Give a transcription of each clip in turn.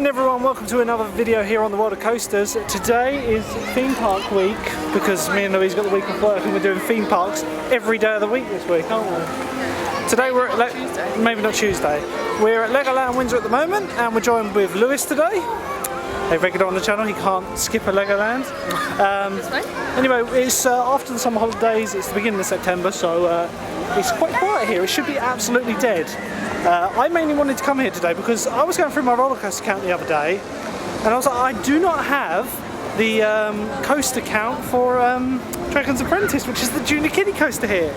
evening everyone, welcome to another video here on the World of Coasters. Today is theme park week because me and Louise got the week of work and we're doing theme parks every day of the week this week, aren't we? Today we're at Tuesday. Maybe not Tuesday. We're at Legoland Windsor at the moment and we're joined with Lewis today. A regular on the channel, he can't skip a Legoland. Anyway, it's after the summer holidays, it's the beginning of September, so it's quite quiet here. It should be absolutely dead. I mainly wanted to come here today because I was going through my roller coaster count the other day and I was like, I do not have the coaster count for Dragon's Apprentice, which is the junior kiddie coaster here.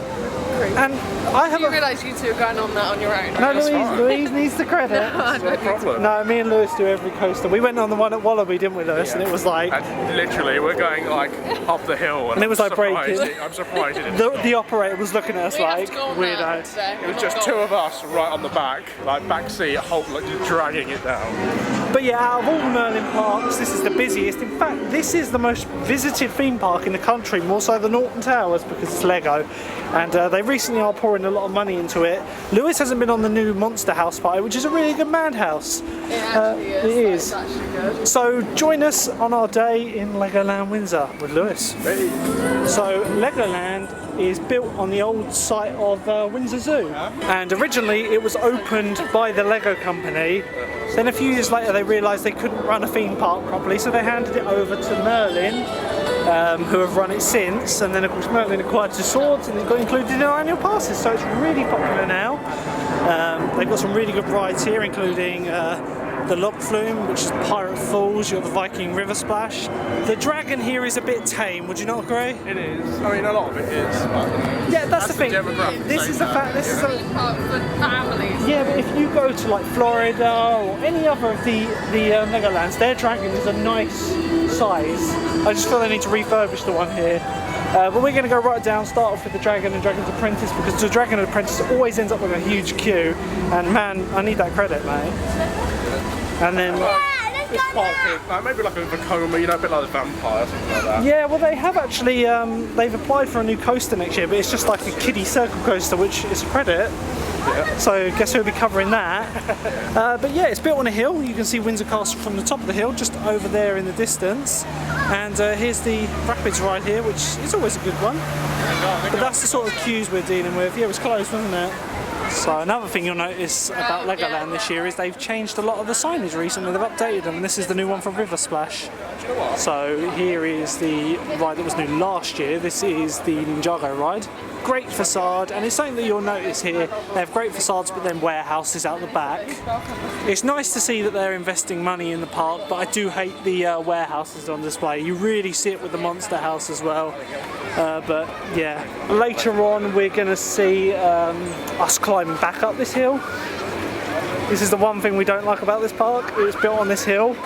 And I have. You realise you two are going on that on your own? No, Louise needs the credit. No problem. No, me and Lewis do every coaster. We went on the one at Wallaby, didn't we, Lewis? Yeah. And it was like... And literally, we're going like up the hill and it was like breaking. I'm surprised it the operator was looking at us like, weirdo. It was just two of us right on the back, like back seat, like just dragging it down. But yeah, out of all the Merlin parks, this is the busiest. In fact, this is the most visited theme park in the country, more so than Alton Towers because it's Lego. And they recently are pouring a lot of money into it. Lewis hasn't been on the new Monster House party, which is a really good madhouse. It actually is. It is. It's actually good. So join us on our day in Legoland Windsor with Lewis. Ready? So Legoland is built on the old site of Windsor Zoo. And originally it was opened by the Lego company. Then a few years later they realised they couldn't run a theme park properly, so they handed it over to Merlin, who have run it since. And then of course Merlin acquired the swords and it got included in our annual passes, so it's really popular now. They've got some really good rides here, including the Lock Flume, which is Pirate Falls. You've got the Viking River Splash. The dragon here is a bit tame, would you not agree? It is. I mean, a lot of it is. But Yeah, that's the thing. This is the fact. This is Theme park for families. Yeah, but if you go to like Florida or any other of the Legolands, their dragon is a nice size. I just feel they need to refurbish the one here. But we're going to go right down, start off with the Dragon and Dragon's Apprentice, because the Dragon and Apprentice always ends up with a huge queue, and man, I need that credit, mate. And then... it's quite big. Like, maybe like a Vekoma, you know, a bit like the vampire, something like that. Yeah, well they have actually, they've applied for a new coaster next year, but it's just like a kiddie circle coaster, which is a credit. Yeah. So guess who'll be covering that. But yeah, it's built on a hill. You can see Windsor Castle from the top of the hill, just over there in the distance. And here's the Rapids ride here, which is always a good one. But that's the sort of queues we're dealing with. Yeah, it was close, wasn't it? So another thing you'll notice about Legoland this year is they've changed a lot of the signage recently. They've updated them, and this is the new one from River Splash. So here is the ride that was new last year. This is the Ninjago ride. Great facade, and it's something that you'll notice here. They have great facades, but then warehouses out the back. It's nice to see that they're investing money in the park, but I do hate the warehouses on display. You really see it with the Monster House as well. But yeah, later on we're going to see us climbing back up this hill. This is the one thing we don't like about this park. It's built on this hill,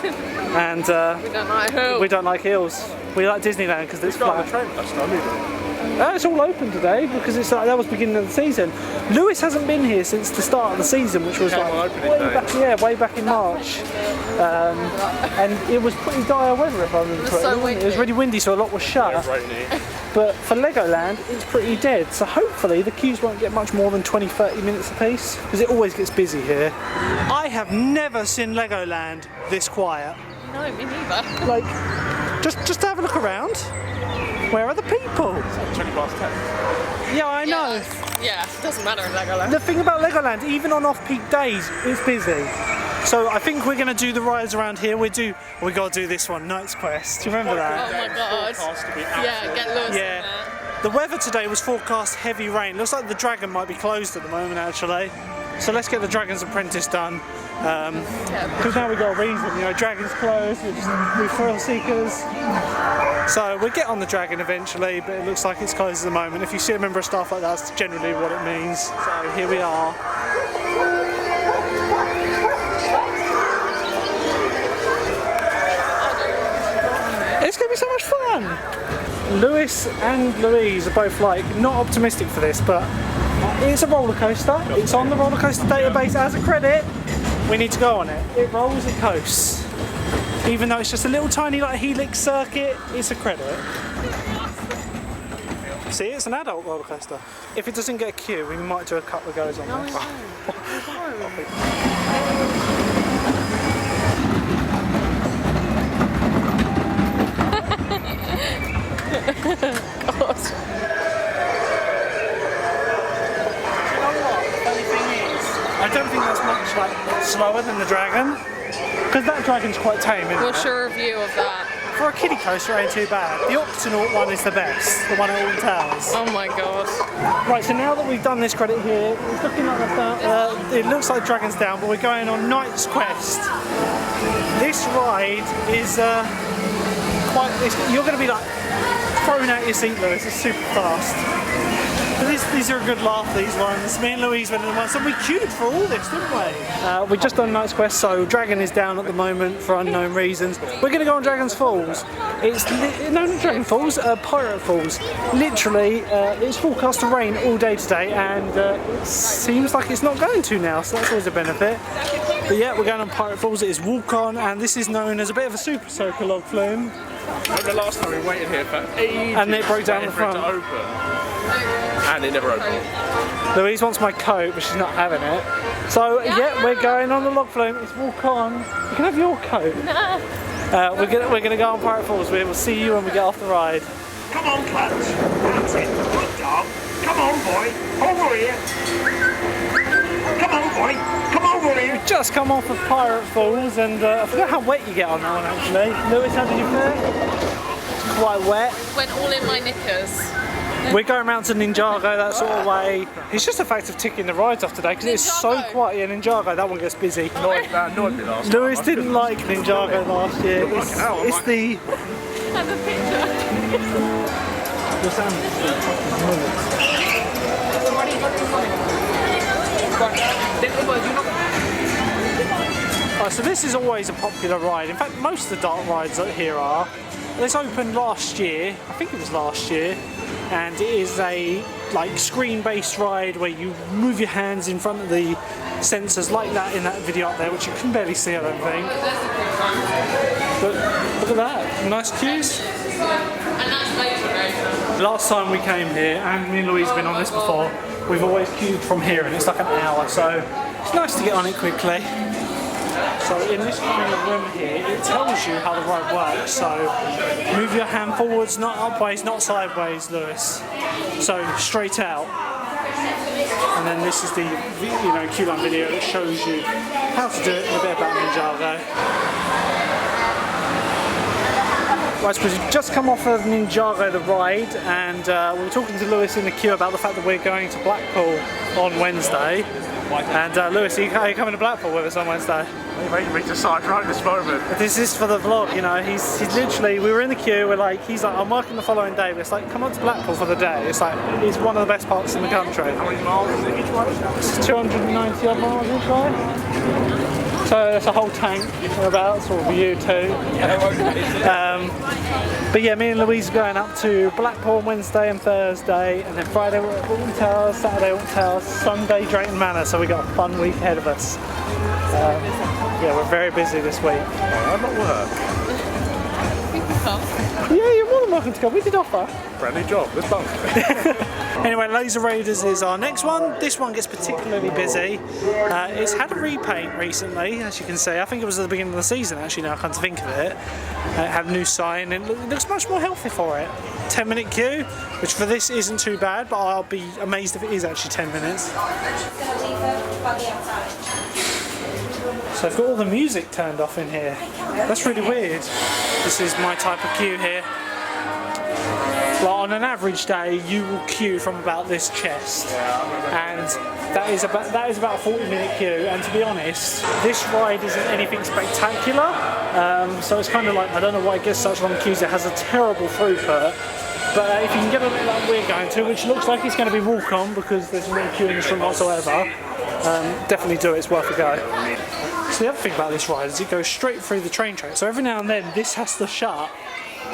and we don't like hills. We like Disneyland because it's flat. It's all open today because it's that was beginning of the season. Lewis hasn't been here since the start of the season, which was like way back in March, and it was pretty dire weather if I remember correctly. It was really windy, so a lot was shut. But for Legoland, it's pretty dead. So hopefully the queues won't get much more than 20-30 minutes a piece because it always gets busy here. I have never seen Legoland this quiet. No, me neither. Like, just have a look around. Where are the people? It's like 20 past 10. Yeah, I know. Yeah, it doesn't matter in Legoland. The thing about Legoland, even on off-peak days, it's busy. So I think we're going to do the rides around here. We got to do this one, Knight's Quest. Do you remember that? Oh my god. Yeah, get Lewis in there. The weather today was forecast heavy rain. Looks like the Dragon might be closed at the moment, actually. So let's get the Dragon's Apprentice done. Because now we've got a reason, you know, Dragon's closed, we're thrill seekers. So we'll get on the Dragon eventually, but it looks like it's closed at the moment. If you see a member of staff like that, that's generally what it means. So here we are. It's going to be so much fun! Lewis and Louise are both like, not optimistic for this, but it's a roller coaster. It's on the roller coaster database as a credit. We need to go on it. It rolls, it coasts. Even though it's just a little tiny like helix circuit, it's a credit. See, it's an adult roller coaster. If it doesn't get a queue, we might do a couple of goes on there. God. I don't think that's much like slower than the dragon, because that dragon's quite tame, isn't What's your review of that? For a kiddie coaster, it ain't too bad. The Octonaut one is the best, the one at Alton Towers. Oh my God. Right, so now that we've done this credit here, it's looking like it looks like the dragon's down, but we're going on Knight's Quest. This ride is you're going to be like thrown out your seat, Lewis. It's super fast. But these are a good laugh, these ones. Me and Louise went in the ones, and we queued for all this, didn't we? We've just done Knight's Quest, so Dragon is down at the moment for unknown reasons. We're going to go on Dragon's Falls. It's no, not Dragon Falls, Pirate Falls. Literally, it's forecast to rain all day today, and it seems like it's not going to now, so that's always a benefit. But yeah, we're going on Pirate Falls. It is walk on, and this is known as a bit of a super soaker log flume. Remember last time we waited here for ages and it broke down the for it front. to open. And it never opened. Louise wants my coat, but she's not having it. So yeah, we're going on the log flume. It's walk on. You can have your coat. No. We're gonna go on Pirate Falls. We will see you when we get off the ride. Come on, Clutch. That's it. Good dog. Come on, boy. Over here. Come on, boy. Come over here. Just come off of Pirate Falls, and I forgot how wet you get on that one actually. Lewis, how did you fare? It's quite wet. Went all in my knickers. We're going around to Ninjago, that sort of way. It's just a fact of ticking the rides off today because it's so Ninjago. quiet. Yeah, Ninjago, that one gets busy. Annoyed me last Lewis time. didn't like Ninjago last year. It's the... Have a picture. So this is always a popular ride. In fact, most of the dark rides here are. This opened last year, I think it was last year, and it is a like screen-based ride where you move your hands in front of the sensors like that in that video up there, which you can barely see, I don't think. But look at that, nice queues. And that's later. Last time we came here, and me and Louise have been on this before, we've always queued from here, and it's like an hour, so it's nice to get on it quickly. So in this kind of room here, it tells you how the ride works. So move your hand forwards, not upways, not sideways, Lewis. So straight out. And then this is the queue line video that shows you how to do it and a bit about Ninjago. Right, so we've just come off of Ninjago the ride, and we were talking to Lewis in the queue about the fact that we're going to Blackpool on Wednesday. And Lewis, are you coming to Blackpool with us on Wednesday? You're making me decide right this moment. But this is for the vlog, you know. He's literally, we were in the queue. He's like, I'm working the following day. But it's like, come on to Blackpool for the day. It's like, it's one of the best parts in the country. How many miles is it each way? It's 290 odd miles each way. So that's a whole tank thereabouts, or for you too. But yeah, me and Louise are going up to Blackpool Wednesday and Thursday, and then Friday we're at Alton Towers, Saturday Alton Towers, Sunday Drayton Manor, so we got a fun week ahead of us. Yeah, we're very busy this week. I'm at work. Yeah, you're more than welcome to come. We did offer. Brand new job, let's bunk. Anyway, Laser Raiders is our next one. This one gets particularly busy. It's had a repaint recently, as you can see. I think it was at the beginning of the season, actually, now I come to think of it. It had a new sign, and it looks much more healthy for it. 10-minute queue, which for this isn't too bad, but I'll be amazed if it is actually 10 minutes. So I've got all the music turned off in here. That's really weird. This is my type of queue here. Well, on an average day, you will queue from about this chest, and that is about a 40-minute queue. And to be honest, this ride isn't anything spectacular. So it's kind of like, I don't know why it gets such long queues. It has a terrible throughput. But if you can get on it like we're going to, which looks like it's going to be walk-on because there's no queue in this room whatsoever, definitely do it. It's worth a go. So the other thing about this ride is it goes straight through the train track. So every now and then this has to shut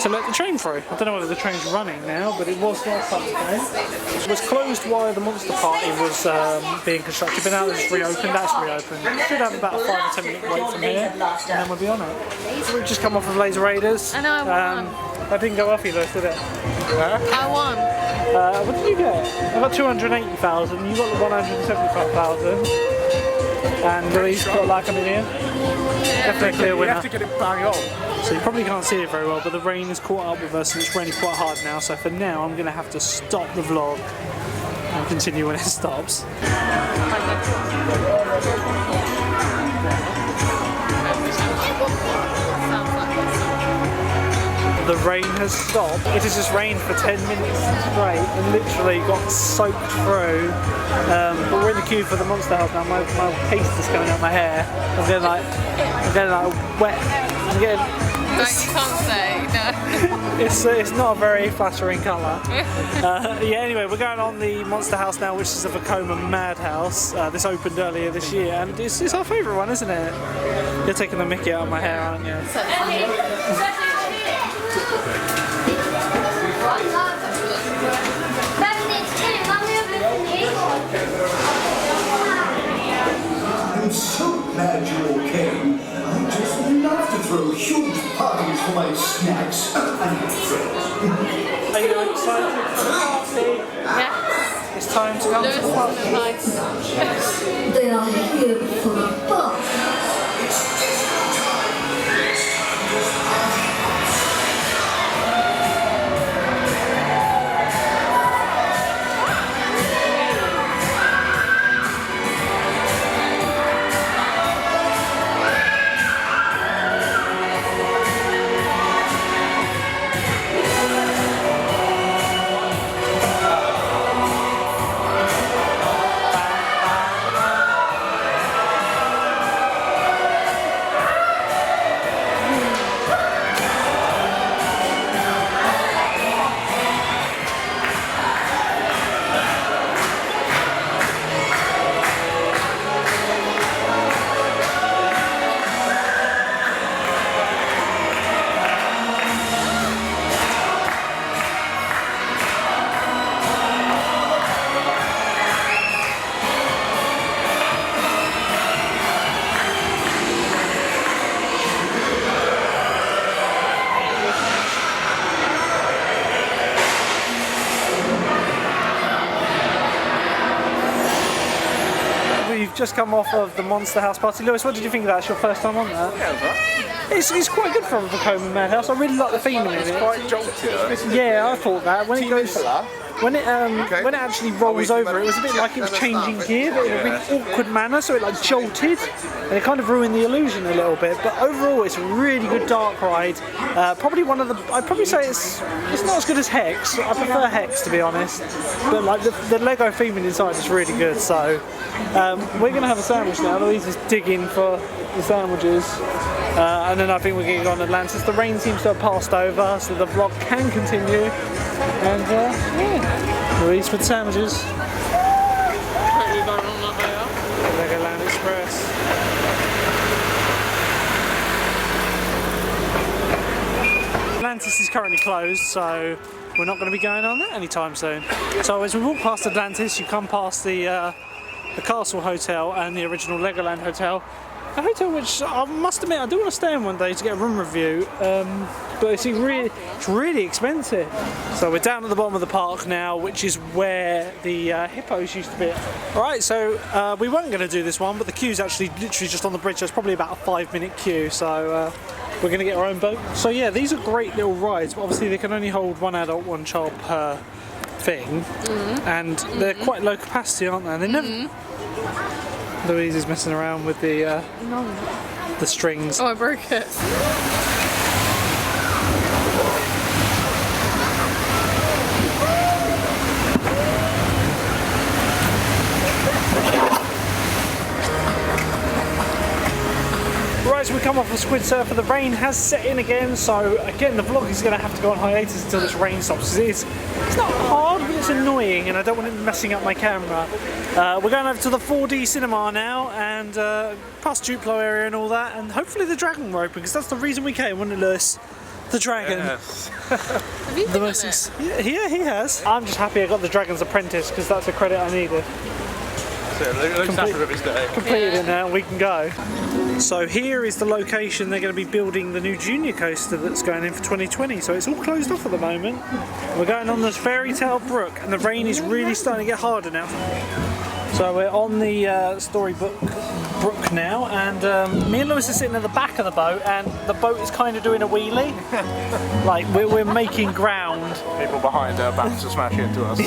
to let the train through. I don't know whether the train's running now, but it was last Saturday. It was closed while the Monster Party was being constructed, but now it's reopened. That's reopened. We should have about a 5 or 10 minute wait from here, and then we'll be on it. So we've just come off of Laser Raiders. I know, I won. That didn't go off either, did it? Yeah. I won. What did you get? I got 280,000. You got the 175,000. And Louise got like $1 million. Definitely a clear You winner. have to get it bang on. So you probably can't see it very well, but the rain has caught up with us and it's raining quite hard now. So for now, I'm going to have to stop the vlog and continue when it stops. The rain has stopped. It has just rained for 10 minutes straight and literally got soaked through. But we're in the queue for the Monster House now. My paste is coming out my hair. I'm getting like wet. I'm getting. No, you can't say, no. It's not a very flattering colour. Yeah, anyway, we're going on the Monster House now, which is a Vekoma Madhouse. This opened earlier this year, and it's our favourite one, isn't it? You're taking the mickey out of my hair, aren't you? I'm so glad you all came. I just love to throw huge parties for my snacks and my friends. Are you excited for the party? Yes. It's time to come to the party. Nice. They are here for the party. We've just come off of the Monster House party. Lewis, what did you think of that? It's your first time on that? Yeah, it was right. It's quite good for a Vekoma Madhouse. I really like the theme of it. Quite jolty. Yeah, I thought that. When it goes, when it actually rolls over, it was a bit like it was changing gear, but in a really awkward manner. So it like jolted, and it kind of ruined the illusion a little bit. But overall, it's a really good dark ride. Probably one of the. I'd probably say it's not as good as Hex. I prefer Hex, to be honest. But like the Lego theming inside is really good. So we're gonna have a sandwich now. Louise is digging for the sandwiches. And then I think we're going to go on Atlantis. The rain seems to have passed over, so the vlog can continue. And yeah, Louise with sandwiches. Totally going on that way up. Legoland Express. Atlantis is currently closed, so we're not going to be going on that anytime soon. So as we walk past Atlantis, you come past the Castle Hotel and the original Legoland Hotel. A hotel which I must admit I do want to stay in one day to get a room review, but it's really expensive. So we're down at the bottom of the park now, which is where the hippos used to be. Right, so we weren't going to do this one, but the queue's actually literally just on the bridge. There's probably about a 5-minute queue, so we're going to get our own boat. So yeah, these are great little rides, but obviously they can only hold one adult, one child per thing, and they're quite low capacity, aren't they? And they never. Louise is messing around with the strings. Oh, I broke it. Right, so we come off of Squid Surfer. The rain has set in again, so again the vlog is going to have to go on hiatus until this rain stops. It's not hard, but it's annoying, and I don't want it messing up my camera. We're going over to the 4D cinema now, and past Duplo area and all that, and hopefully the dragon will open, because that's the reason we came, wasn't it, Lewis? The dragon. Yes. Have you been on it? Yeah, he has. I'm just happy I got the Dragon's Apprentice, because that's the credit I needed. So it looks after of his day. Completed it now, we can go. So here is the location they're going to be building the new junior coaster that's going in for 2020. So it's all closed off at the moment. We're going on this Fairy Tale Brook, and the rain is really starting to get harder now. So we're on the Storybook Brook now, and me and Lewis are sitting at the back of the boat, and the boat is kind of doing a wheelie. Like we're making ground. People behind are about to smash into us.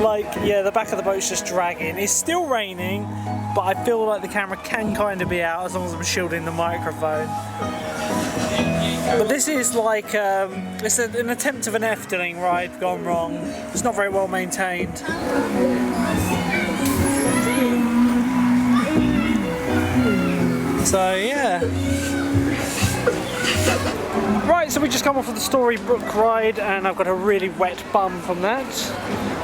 Like, yeah, the back of the boat's just dragging. It's still raining, but I feel like the camera can kind of be out as long as I'm shielding the microphone. But this is like, it's an attempt of an Efteling ride gone wrong. It's not very well maintained. So yeah. Right, so we just come off of the Storybook ride and I've got a really wet bum from that.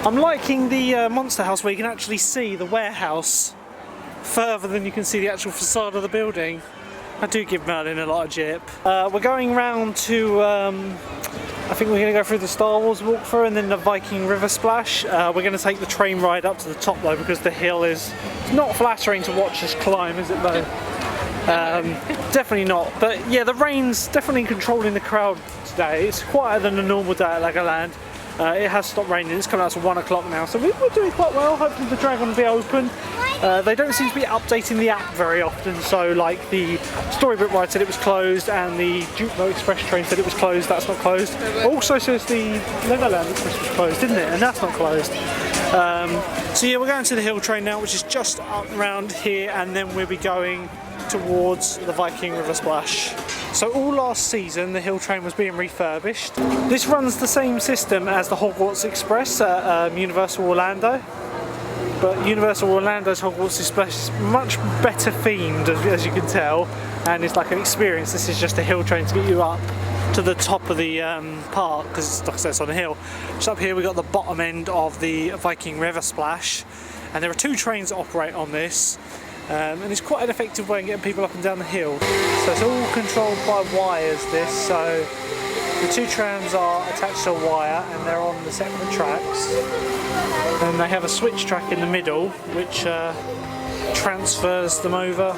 I'm liking the Monster House where you can actually see the warehouse further than you can see the actual facade of the building. I do give Merlin a lot of jip. We're going round to, I think we're going to go through the Star Wars walkthrough and then the Viking river splash. We're going to take the train ride up to the top though because the hill is not flattering to watch us climb, is it though? Definitely not. But yeah, the rain's definitely controlling the crowd today. It's quieter than a normal day at Legoland. It has stopped raining. It's coming out to 1 o'clock now, so we're doing quite well. Hopefully the Dragon will be open. They don't seem to be updating the app very often, so like the Storybook ride said it was closed and the Duplo Express train said it was closed. That's not closed. Also says the Legoland Express was closed, didn't it? And that's not closed. So yeah, we're going to the hill train now, which is just up around here, and then we'll be going towards the Viking river splash. So all last season the hill train was being refurbished. This runs the same system as the Hogwarts Express at Universal Orlando, but Universal Orlando's Hogwarts Express is much better themed, as you can tell, and it's like an experience. This is just a hill train to get you up to the top of the park, because like I said, it's on a hill. Just up here we got the bottom end of the Viking river splash, and there are 2 trains that operate on this. And it's quite an effective way of getting people up and down the hill. So it's all controlled by wires, this, so the 2 trams are attached to a wire and they're on the separate tracks. And they have a switch track in the middle which transfers them over.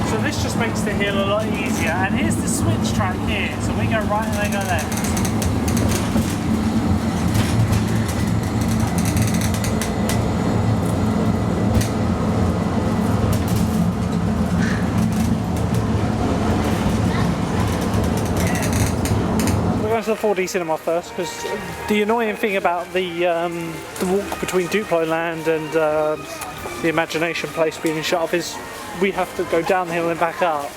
So this just makes the hill a lot easier. And here's the switch track here, so we go right and they go left. To the 4D cinema first, because the annoying thing about the walk between Duplo Land and the Imagination Place being shut off is we have to go down the hill and back up.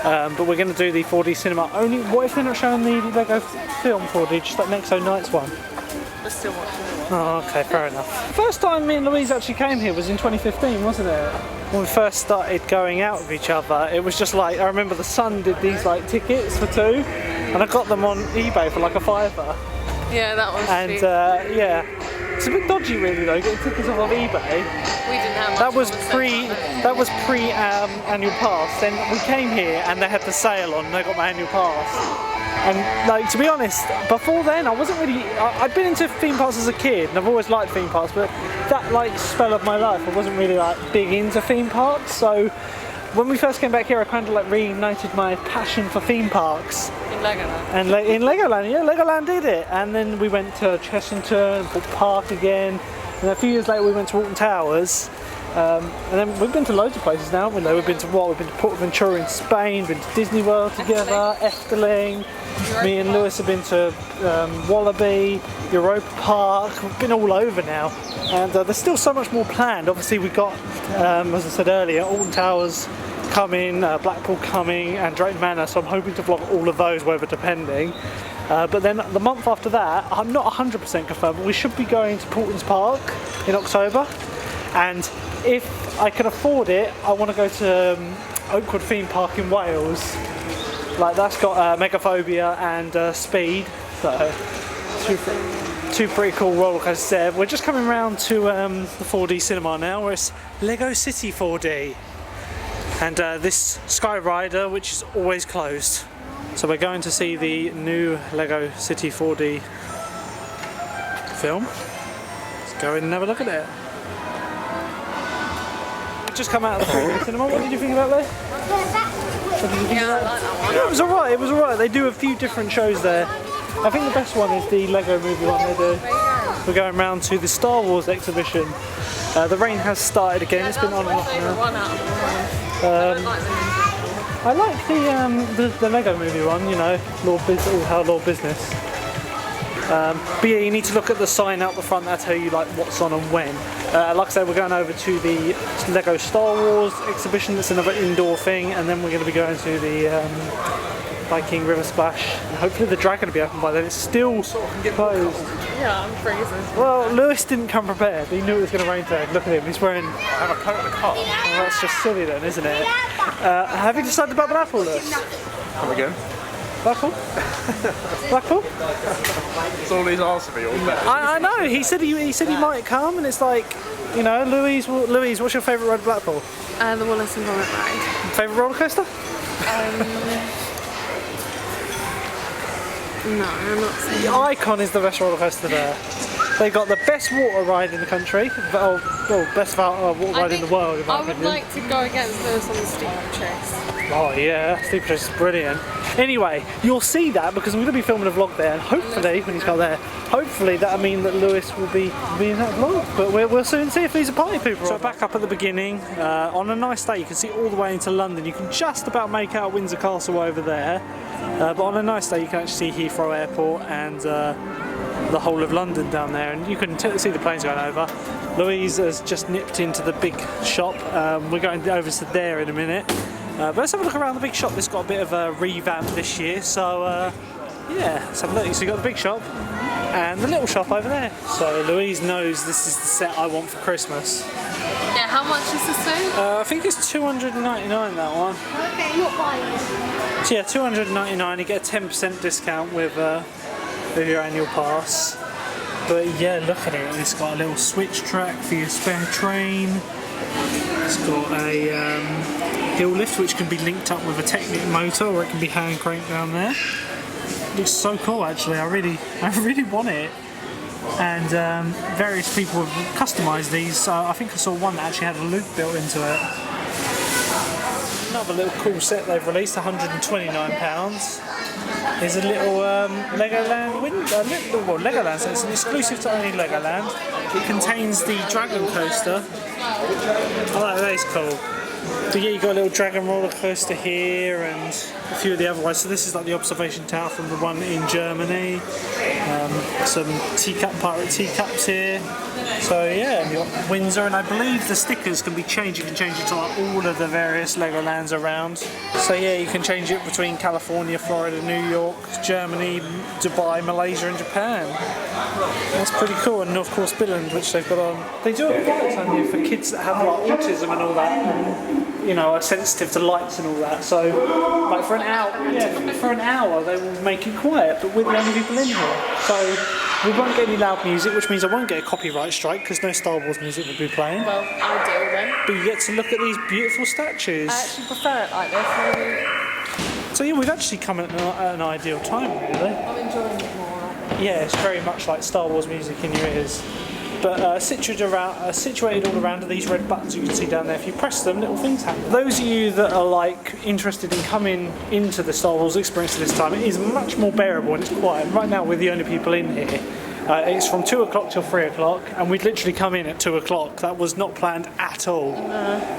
But we're going to do the 4D cinema. Only, what if they're not showing the Lego film 4D, just that Nexo Nights one? We're still watching it. Oh, okay, fair enough. First time me and Louise actually came here was in 2015, wasn't it? When we first started going out with each other, it was just like, I remember the Sun did these like tickets for 2, and I got them on eBay for like a £5. Yeah, that was And cheap. yeah, it's a bit dodgy really though, getting tickets off of eBay. We didn't have much That was of a pre annual pass. Then we came here and they had the sale on and I got my annual pass. And like, to be honest, before then I wasn't really, I'd been into theme parks as a kid and I've always liked theme parks, but that like spell of my life I wasn't really like big into theme parks. So when we first came back here I kind of like reignited my passion for theme parks. in Legoland. And in Legoland, yeah, Legoland did it. And then we went to Chessington, Brook Park again. And a few years later we went to Alton Towers. And then we've been to loads of places now, haven't we? We've been to what? We've been to Portaventura in Spain, been to Disney World together, Efteling. Me and Lewis have been to Wallaby, Europa Park. We've been all over now. And there's still so much more planned. Obviously we've got, as I said earlier, Alton Towers coming, Blackpool coming, and Drayton Manor, so I'm hoping to vlog all of those, weather depending. But then the month after that, I'm not 100% confirmed, but we should be going to Portons Park in October. And if I can afford it, I want to go to Oakwood Theme Park in Wales. Like that's got Megaphobia and Speed, so two pretty cool roller coasters there. We're just coming around to the 4D cinema now, where it's Lego City 4D. And this Sky Rider, which is always closed. So we're going to see the new Lego City 4D film. Let's go in and have a look at it. We've just come out of the 4D cinema. What did you think about that? What did you think Yeah, about I like that one. Yeah, it was alright, it was alright. They do a few different shows there. I think the best one is the Lego movie one they do. We're going round to the Star Wars exhibition. The rain has started again. It's been on and off now. One out of I like the Lego movie one. You know, Lord Business. But yeah, you need to look at the sign out the front. That'll tell you like what's on and when. Like I said, we're going over to the Lego Star Wars exhibition. That's another indoor thing, and then we're going to be going to the Viking River Splash. And hopefully the dragon will be open by then. It's still closed. Yeah, I'm freezing. Well, Lewis didn't come prepared. He knew it was going to rain today. Look at him. He's wearing. I have a coat and a car. Oh, that's just silly then, isn't it? Have you decided about Blackpool, Lewis? Come again? Blackpool? Blackpool? That's all he's asked me all day. I know. He said he might come, and it's like, you know, Louise, what's your favourite ride at Blackpool? The Wallace and Gromit ride. Favourite roller coaster? No, I'm not saying. The Icon is the best roller coaster there. They got the best water ride in the country, well, best water ride in the world. In my I would opinion. like to go against Lewis on the steeplechase. Oh yeah, steeplechase is brilliant. Anyway, you'll see that because I'm going to be filming a vlog there, and hopefully, when he's got there, hopefully that'll mean that Lewis will be in that vlog. But we'll soon see if he's a party pooper. So back up at the beginning, on a nice day, you can see all the way into London. You can just about make out Windsor Castle over there, but on a nice day, you can actually see Heathrow Airport and the whole of London down there, and you can see the planes going over. Louise has just nipped into the big shop. We're going over to there in a minute. But let's have a look around the big shop. This got a bit of a revamp this year, so yeah, let's have a look. So you've got the big shop and the little shop over there. So Louise knows this is the set I want for Christmas. Yeah, how much is this thing? I think it's $299, that one. Okay, not buying. So yeah, $299. You get a 10% discount with your annual pass. But yeah, look at it. It's got a little switch track for your spare train. It's got a hill lift which can be linked up with a Technic motor, or it can be hand cranked down there. Looks so cool actually. I really want it. And various people have customised these. I think I saw one that actually had a loop built into it. Another little cool set they've released, £129. There's a little Legoland Windsor, Legoland set. It's an exclusive to only Legoland. It contains the Dragon Coaster. I like that, it's cool. So yeah, you got a little dragon roller coaster here and a few of the other ones. So this is like the observation tower from the one in Germany. Some pirate teacups here. So yeah, and you've got Windsor, and I believe the stickers can be changed. You can change it to like all of the various Legolands around. So yeah, you can change it between California, Florida, New York, Germany, Dubai, Malaysia and Japan. That's pretty cool. And of course Billund, which they've got on. They do a product on here for kids that have like autism and all that, and you know, are sensitive to lights and all that. So like for an hour they will make it quiet, but we're the only people in here. So we won't get any loud music, which means I won't get a copyright strike because no Star Wars music will be playing. Well, I do then. But you get to look at these beautiful statues. I actually prefer it like this, maybe. So yeah, we've actually come at an ideal time, really. I'm enjoying it more like this. Yeah, it's very much like Star Wars music in your ears. But situated all around are these red buttons you can see down there. If you press them, little things happen. Those of you that are like interested in coming into the Star Wars experience at this time, it is much more bearable and it's quiet. Right now we're the only people in here. It's from 2 o'clock till 3 o'clock, and we'd literally come in at 2 o'clock. That was not planned at all.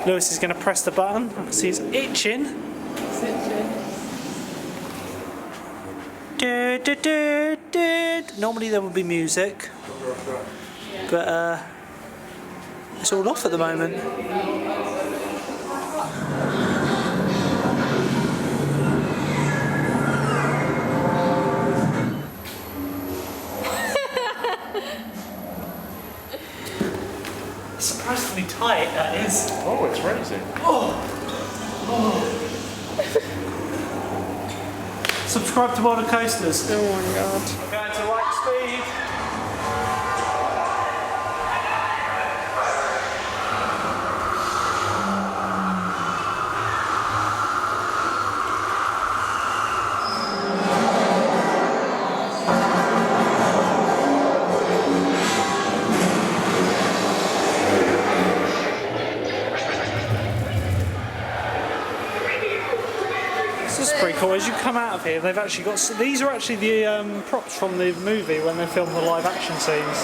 Lewis is going to press the button. I can see it's itching. It's itching. Normally there would be music, but it's all off at the moment. Surprisingly tight, that is. Oh, it's racing. Subscribe to Modern Coasters. Oh my god. We're going to light speed. This is pretty cool. As you come out of here, they've actually got. These are actually the props from the movie when they filmed the live action scenes.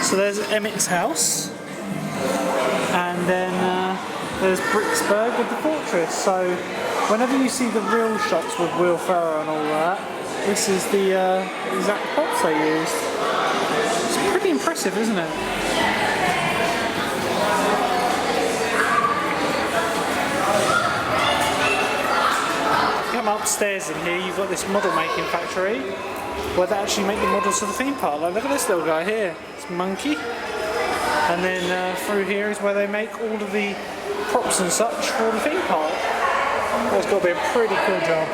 So there's Emmett's house, and then there's Bricksburg with the fortress. So whenever you see the real shots with Will Ferrell and all that, this is the exact props they used. It's pretty impressive, isn't it? Come upstairs in here, you've got this model making factory where they actually make the models for the theme park. Like, look at this little guy here, it's Monkey. And then through here is where they make all of the props and such for the theme park. That's got to be a pretty cool job.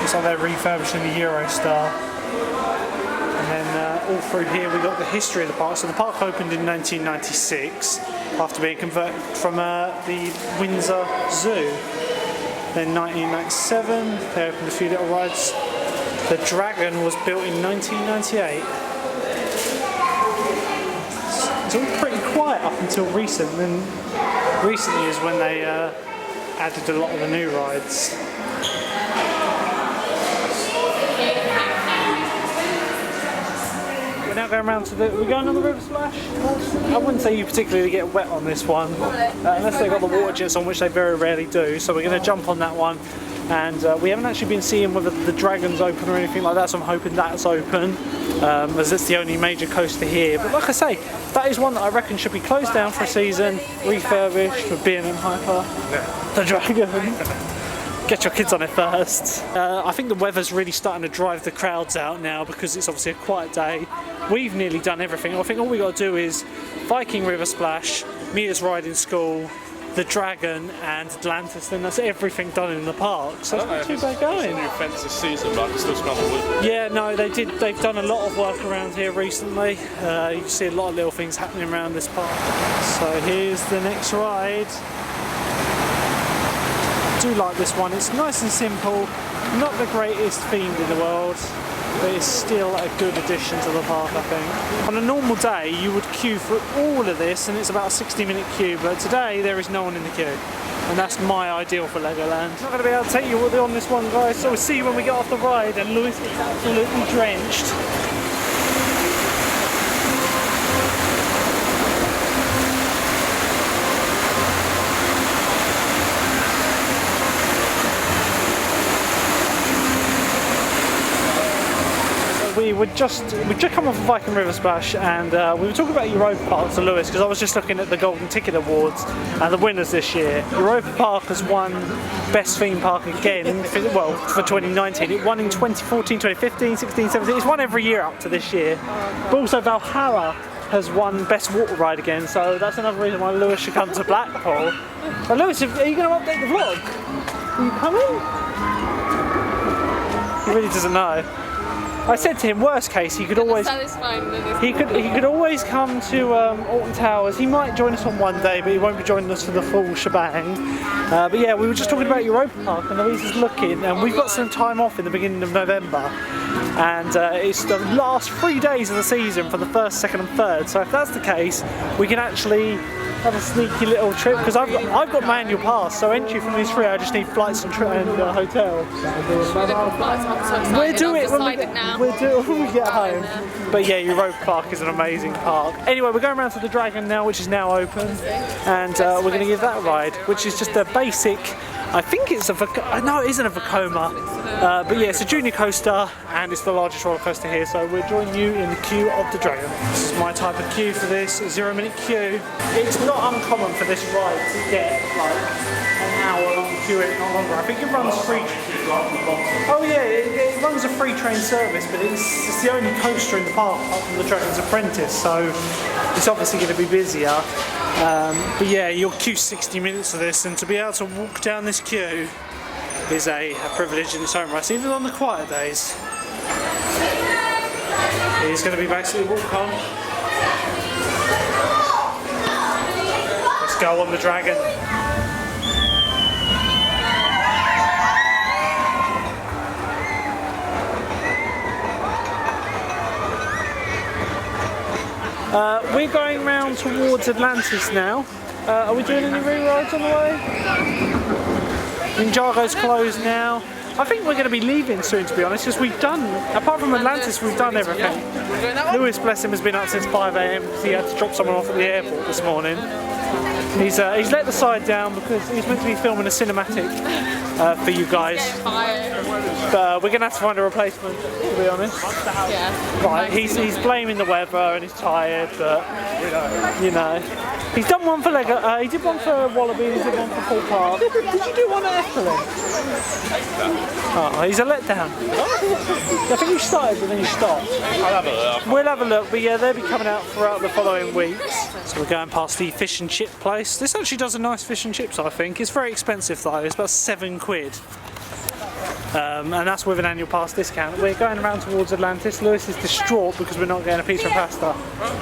Looks like they're refurbishing the Eurostar. And then all through here we've got the history of the park. So the park opened in 1996 after being converted from the Windsor Zoo. Then 1997 they opened a few little rides. The Dragon was built in 1998. It's all pretty quiet up until recent, and recently is when they added a lot of the new rides. We're now going around to we're going on the River Splash. I wouldn't say you particularly get wet on this one, unless they've got the water jets on, which they very rarely do. So we're going to jump on that one. And we haven't actually been seeing whether the Dragon's open or anything like that, so I'm hoping that's open, as it's the only major coaster here. But like I say, that is one that I reckon should be closed down for a season, refurbished with B&M Hyper. Yeah. The Dragon. Get your kids on it first. I think the weather's really starting to drive the crowds out now because it's obviously a quiet day. We've nearly done everything. I think all we got to do is Viking River Splash, Mia's Ride in School, the Dragon and Atlantis, then that's everything done in the park. So it's not too bad going. It's a new fence this season, but I can still smell the wood. Yeah, no, they've done a lot of work around here recently. You can see a lot of little things happening around this park. So here's the next ride. I do like this one. It's nice and simple, not the greatest themed in the world, but it's still a good addition to the park, I think. On a normal day you would queue for all of this and it's about a 60-minute queue, but today there is no one in the queue. And that's my ideal for Legoland. I'm not going to be able to take you on this one, guys, so we'll see you when we get off the ride and Lewis gets absolutely drenched. We'd just come off of Viking River Splash, and we were talking about Europa Park to Lewis because I was just looking at the Golden Ticket Awards and the winners this year. Europa Park has won Best Theme Park again, for 2019. It won in 2014, 2015, 16, 17. It's won every year up to this year. But also Valhalla has won Best Water Ride again, so that's another reason why Lewis should come to Blackpool. But Lewis, are you going to update the vlog? Are you coming? He really doesn't know. I said to him, worst case, he could always he could always come to Alton Towers. He might join us on one day, but he won't be joining us for the full shebang. But yeah, we were just talking about Europa Park, and Louise is looking, and we've got some time off in the beginning of November, and it's the last 3 days of the season for the 1st, 2nd, and 3rd. So if that's the case, we can actually have a sneaky little trip, because I've got my annual pass, so entry from these free. I just need flights and hotel. We'll do it when we get home. But yeah, Europa Park is an amazing park. Anyway, we're going around to the Dragon now, which is now open, and we're going to give that a ride, which is just a basic. I think it's a no, it isn't a Vekoma, but yeah, it's a junior coaster, and it's the largest roller coaster here. So we'll join you in the queue of the Dragon. This is my type of queue for this 0-minute queue. It's not uncommon for this ride to get like an hour-long queue, if not longer. I think it runs free. Oh yeah, it runs a free train service, but it's the only coaster in the park apart from the Dragon's Apprentice, so it's obviously going to be busier. But yeah, you'll queue 60 minutes for this, and to be able to walk down this queue is a privilege in its own right, even on the quiet days. It's going to be basically walk on. Let's go on the Dragon. We're going round towards Atlantis now. Are we doing any re-rides on the way? Ninjago's closed now. I think we're going to be leaving soon, to be honest, because we've done, apart from Atlantis, we've done everything. Lewis, bless him, has been up since 5 AM because he had to drop someone off at the airport this morning. He's let the side down because he's meant to be filming a cinematic for you guys. But we're going to have to find a replacement, to be honest. Yeah. Right, he's blaming the weather and he's tired, but you know. He's done one for Lego. He did one for Wallaby. He did one for Full Park. Did you do one at Ephelon? Oh, he's a letdown. I think you started, but then you stopped. I'll have a look. We'll have a look, but yeah, they'll be coming out throughout the following weeks. So we're going past the fish and chip place. This actually does a nice fish and chips, I think. It's very expensive though. It's about £7. And that's with an annual pass discount. We're going around towards Atlantis. Lewis is distraught because we're not getting a pizza and pasta.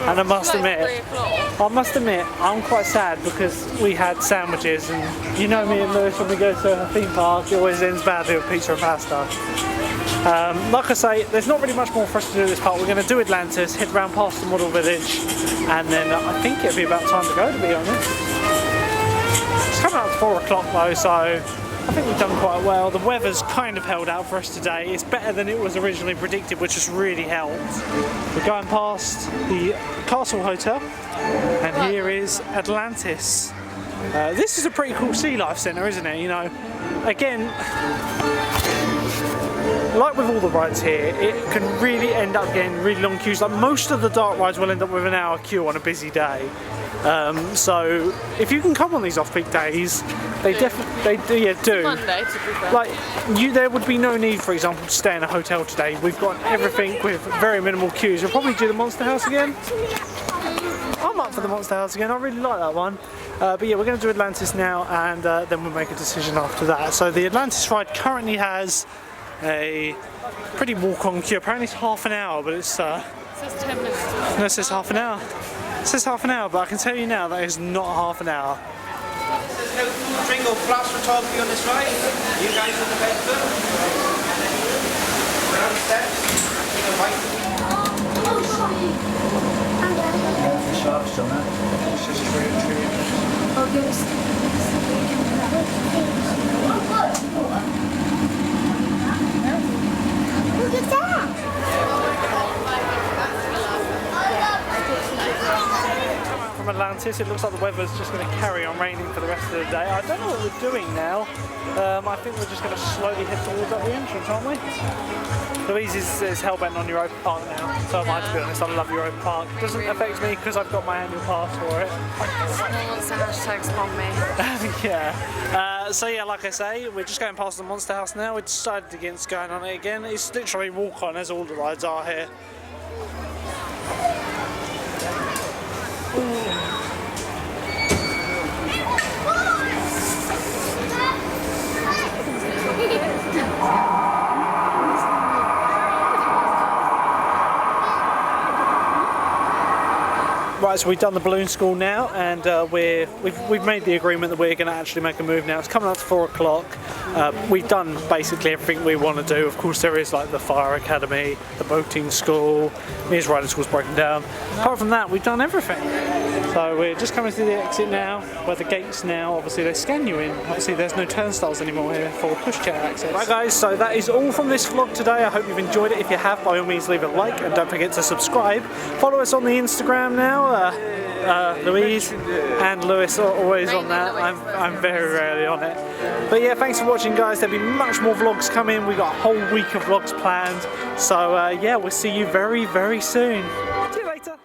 And I must admit, I'm quite sad because we had sandwiches, and you know me and Lewis, when we go to a theme park, it always ends badly with pizza and pasta. Like I say, there's not really much more for us to do this part. We're going to do Atlantis, head round past the model village, and then I think it'll be about time to go, to be honest. It's coming up to 4 o'clock though, so I think we've done quite well. The weather's kind of held out for us today. It's better than it was originally predicted, which has really helped. We're going past the Castle Hotel, and here is Atlantis. This is a pretty cool sea life centre, isn't it? You know, again, like with all the rides here, it can really end up getting really long queues. Like most of the dark rides will end up with an hour queue on a busy day. So if you can come on these off-peak days, they definitely do. Monday, to be fair. Like there would be no need, for example, to stay in a hotel today. We've got everything with very minimal queues. We'll probably do the Monster House again. I'm up for the Monster House again. I really like that one. But yeah, we're going to do Atlantis now, and then we'll make a decision after that. So the Atlantis ride currently has a pretty walk-on queue. Apparently it's half an hour, but it's It says 10 minutes. no, it says half an hour. It says half an hour, but I can tell you now that is not half an hour. There's no food, drink or flash photography on this ride. You guys on the bed first. Around the steps. Take a bite. Look at that! From Atlantis, it looks like the weather's just going to carry on raining for the rest of the day. I don't know what we're doing now. I think we're just going to slowly head towards up the entrance, aren't we? Louise is hell-bent on Europa Park now, so am I, to be honest. I love Europa Park. It doesn't affect me because I've got my annual pass for it. Monster hashtags on me. Yeah. So yeah, like I say, we're just going past the Monster House now. We decided against going on it again. It's literally walk-on, as all the rides are here. Right, so we've done the balloon school now, and we've made the agreement that we're going to actually make a move now. It's coming up to 4 o'clock. We've done basically everything we want to do. Of course, there is like the fire academy, the boating school, Mia's riding school's broken down. Apart from that, we've done everything. So we're just coming to the exit now, where the gates now, obviously they scan you in. Obviously there's no turnstiles anymore here for pushchair access. Right guys, so that is all from this vlog today. I hope you've enjoyed it. If you have, by all means leave a like, and don't forget to subscribe. Follow us on the Instagram now. Louise and Lewis are always on that. I'm very rarely on it. But yeah, thanks for watching guys. There'll be much more vlogs coming. We've got a whole week of vlogs planned. So yeah, we'll see you very, very soon. See you later.